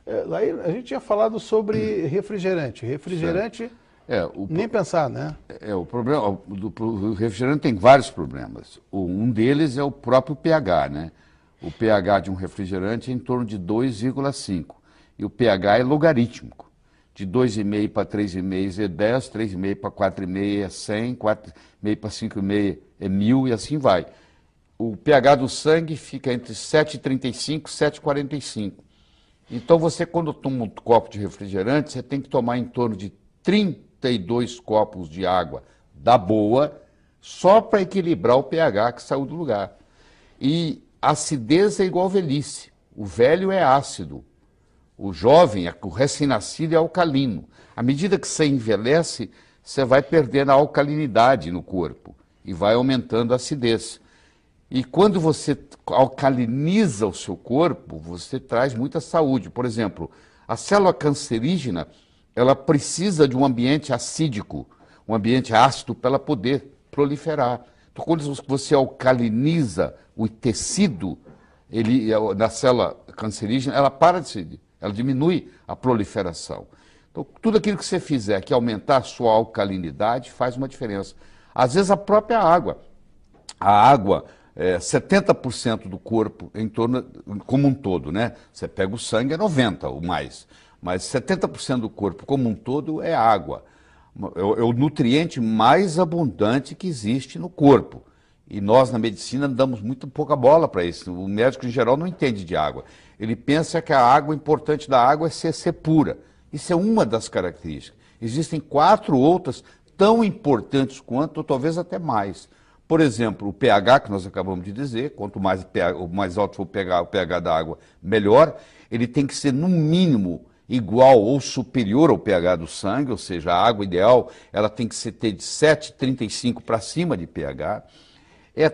Lá a gente tinha falado sobre refrigerante. Refrigerante, nem pensar, né? O problema do refrigerante tem vários problemas. Um deles é o próprio pH, né? O pH de um refrigerante é em torno de 2,5 e o pH é logarítmico. De 2,5 para 3,5 é 10, 3,5 para 4,5 é 100, 4,5 para 5,5 é 1000 e assim vai. O pH do sangue fica entre 7,35 e 7,45. Então você, quando toma um copo de refrigerante, você tem que tomar em torno de 32 copos de água da boa, só para equilibrar o pH que saiu do lugar. E acidez é igual velhice. O velho é ácido. O jovem, o recém-nascido é alcalino. À medida que você envelhece, você vai perdendo a alcalinidade no corpo e vai aumentando a acidez. E quando você alcaliniza o seu corpo, você traz muita saúde. Por exemplo, a célula cancerígena, ela precisa de um ambiente acídico, um ambiente ácido para ela poder proliferar. Então, quando você alcaliniza o tecido da célula cancerígena, ela para de se, ela diminui a proliferação. Então, tudo aquilo que você fizer que aumentar a sua alcalinidade faz uma diferença. Às vezes a própria água. A água 70% do corpo em torno, como um todo, né? Você pega o sangue, é 90% ou mais, mas 70% do corpo como um todo é água. É o nutriente mais abundante que existe no corpo. E nós, na medicina, damos muito pouca bola para isso. O médico, em geral, não entende de água. Ele pensa que a água importante da água é ser pura. Isso é uma das características. Existem 4 outras tão importantes quanto, ou talvez até mais. Por exemplo, o pH, que nós acabamos de dizer, quanto mais, mais alto for o pH da água, melhor. Ele tem que ser, no mínimo, igual ou superior ao pH do sangue, ou seja, a água ideal ela tem que ter de 7,35 para cima de pH.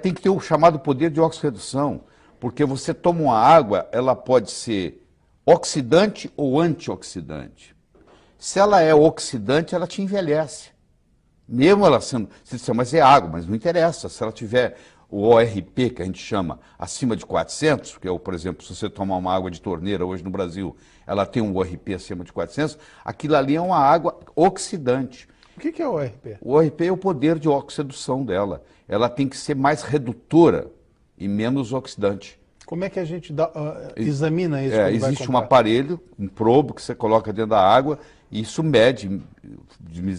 Tem que ter o chamado poder de oxirredução, porque você toma uma água, ela pode ser oxidante ou antioxidante. Se ela é oxidante, ela te envelhece. Mesmo ela sendo, você diz, mas é água, mas não interessa. Se ela tiver o ORP, que a gente chama, acima de 400, que é, por exemplo, se você tomar uma água de torneira hoje no Brasil, ela tem um ORP acima de 400, aquilo ali é uma água oxidante. O que é o ORP? O ORP é o poder de oxidação dela. Ela tem que ser mais redutora e menos oxidante. Como é que a gente examina isso? Existe um aparelho, um probo que você coloca dentro da água e isso mede,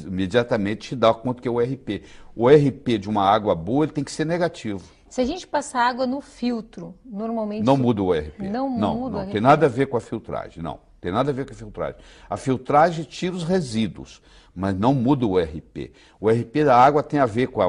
imediatamente te dá quanto que é o ORP. O ORP de uma água boa ele tem que ser negativo. Se a gente passar água no filtro, normalmente... Não muda o ORP. Não muda o ORP. Tem nada a ver com a filtragem, não. Tem nada a ver com a filtragem. A filtragem tira os resíduos, mas não muda o ORP. O ORP da água tem a ver com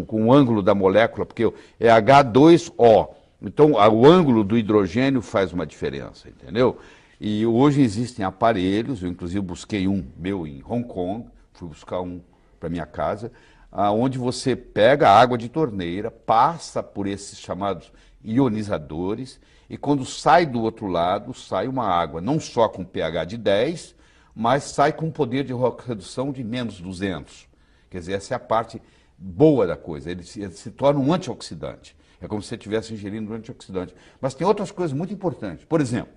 o ângulo da molécula, porque é H2O. Então, o ângulo do hidrogênio faz uma diferença, entendeu? E hoje existem aparelhos, eu inclusive busquei um meu em Hong Kong, fui buscar um para minha casa, onde você pega a água de torneira, passa por esses chamados ionizadores, e quando sai do outro lado, sai uma água não só com pH de 10, mas sai com poder de redução de menos 200. Quer dizer, essa é a parte boa da coisa, ele se torna um antioxidante. É como se você estivesse ingerindo um antioxidante. Mas tem outras coisas muito importantes. Por exemplo,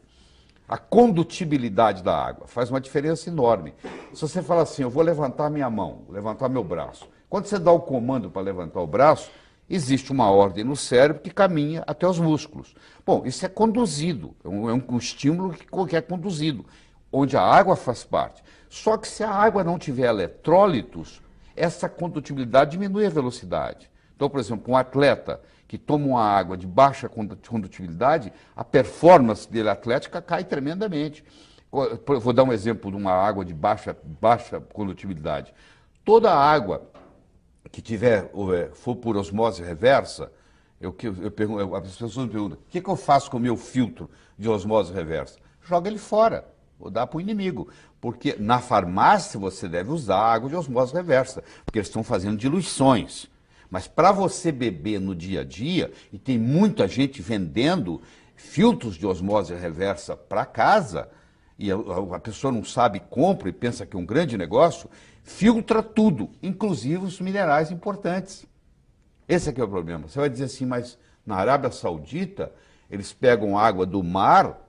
a condutibilidade da água faz uma diferença enorme. Se você fala assim, eu vou levantar minha mão, levantar meu braço. Quando você dá o comando para levantar o braço, existe uma ordem no cérebro que caminha até os músculos. Bom, isso é conduzido, é um estímulo que é conduzido, onde a água faz parte. Só que se a água não tiver eletrólitos, essa condutibilidade diminui a velocidade. Então, por exemplo, um atleta que toma uma água de baixa condutibilidade, a performance dele atlética cai tremendamente. Vou dar um exemplo de uma água de baixa condutibilidade. Toda água que for por osmose reversa, as pessoas me perguntam, o que eu faço com o meu filtro de osmose reversa? Joga ele fora, ou dá para o inimigo. Porque na farmácia você deve usar água de osmose reversa, porque eles estão fazendo diluições. Mas para você beber no dia a dia, e tem muita gente vendendo filtros de osmose reversa para casa, e a pessoa não sabe, compra e pensa que é um grande negócio, filtra tudo, inclusive os minerais importantes. Esse aqui é o problema. Você vai dizer assim, mas na Arábia Saudita, eles pegam água do mar,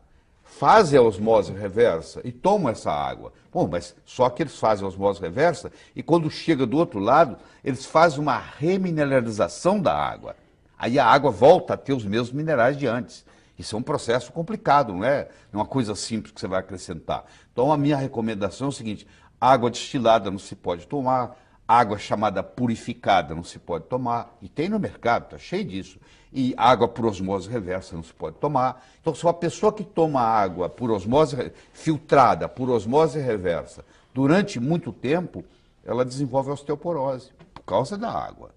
fazem a osmose reversa e tomam essa água. Bom, mas só que eles fazem a osmose reversa e quando chega do outro lado, eles fazem uma remineralização da água. Aí a água volta a ter os mesmos minerais de antes. Isso é um processo complicado, não é uma coisa simples que você vai acrescentar. Então a minha recomendação é o seguinte, água destilada não se pode tomar, água chamada purificada não se pode tomar, e tem no mercado, está cheio disso. E água por osmose reversa não se pode tomar. Então, se uma pessoa que toma água por osmose filtrada, por osmose reversa, durante muito tempo, ela desenvolve osteoporose, por causa da água.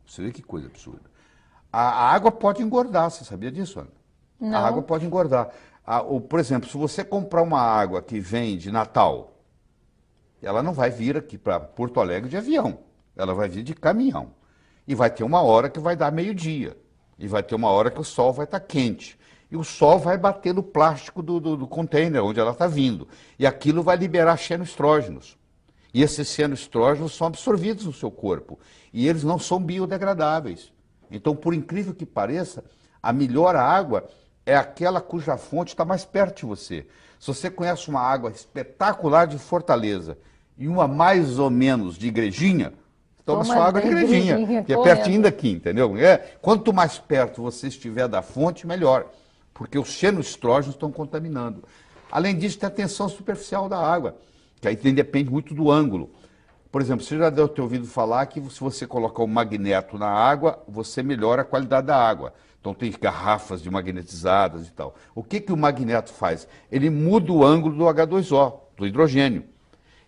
Você vê que coisa absurda. A água pode engordar, você sabia disso, Ana? Não. A água pode engordar. Por exemplo, se você comprar uma água que vem de Natal, ela não vai vir aqui para Porto Alegre de avião, ela vai vir de caminhão. E vai ter uma hora que vai dar meio-dia. E vai ter uma hora que o sol vai estar quente. E o sol vai bater no plástico do container onde ela está vindo. E aquilo vai liberar xenoestrógenos. E esses xenoestrógenos são absorvidos no seu corpo. E eles não são biodegradáveis. Então, por incrível que pareça, a melhor água é aquela cuja fonte está mais perto de você. Se você conhece uma água espetacular de Fortaleza e uma mais ou menos de Igrejinha, toma sua água de Igrejinha, que é pertinho daqui, entendeu? Quanto mais perto você estiver da fonte, melhor, porque os xenoestrógenos estão contaminando. Além disso, tem a tensão superficial da água, que aí depende muito do ângulo. Por exemplo, você já deve ter ouvido falar que se você colocar um magneto na água, você melhora a qualidade da água. Então tem garrafas de magnetizadas e tal. O que o magneto faz? Ele muda o ângulo do H2O, do hidrogênio.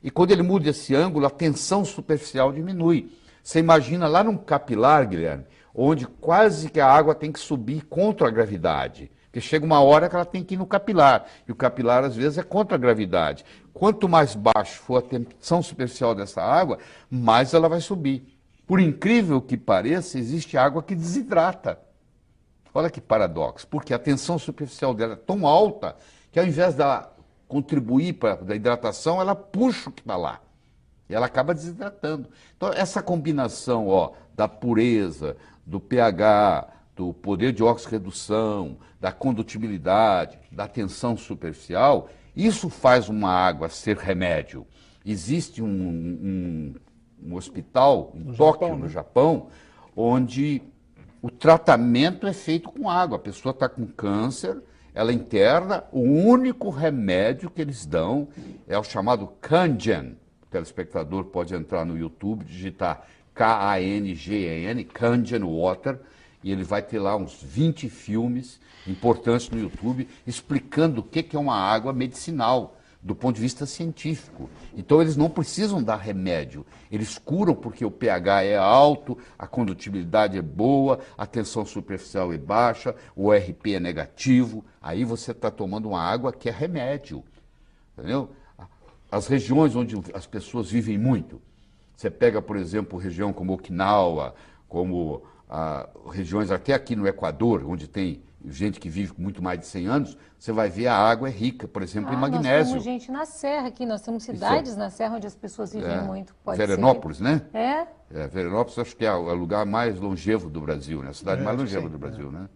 E quando ele muda esse ângulo, a tensão superficial diminui. Você imagina lá num capilar, Guilherme, onde quase que a água tem que subir contra a gravidade. Porque chega uma hora que ela tem que ir no capilar. E o capilar, às vezes, é contra a gravidade. Quanto mais baixo for a tensão superficial dessa água, mais ela vai subir. Por incrível que pareça, existe água que desidrata. Olha que paradoxo, porque a tensão superficial dela é tão alta que ao invés dela contribuir para a hidratação, ela puxa o que está lá. E ela acaba desidratando. Então, essa combinação da pureza, do pH, do poder de oxirredução, da condutibilidade, da tensão superficial, isso faz uma água ser remédio. Existe um hospital em Tóquio, no Japão, onde o tratamento é feito com água. A pessoa está com câncer, ela interna, o único remédio que eles dão é o chamado Kangen. O telespectador pode entrar no YouTube, digitar Kangen, Kangen Water, e ele vai ter lá uns 20 filmes importantes no YouTube explicando o que é uma água medicinal, do ponto de vista científico. Então eles não precisam dar remédio, eles curam porque o pH é alto, a condutibilidade é boa, a tensão superficial é baixa, o ORP é negativo, aí você está tomando uma água que é remédio, entendeu? As regiões onde as pessoas vivem muito, você pega, por exemplo, região como Okinawa, como regiões até aqui no Equador, onde tem gente que vive muito mais de 100 anos, você vai ver a água é rica, por exemplo, em magnésio. Nós temos gente na Serra aqui, nós temos cidades na Serra onde as pessoas vivem muito. Veranópolis, né? É? Veranópolis acho que é o lugar mais longevo do Brasil, né? A cidade mais longeva do Brasil, né?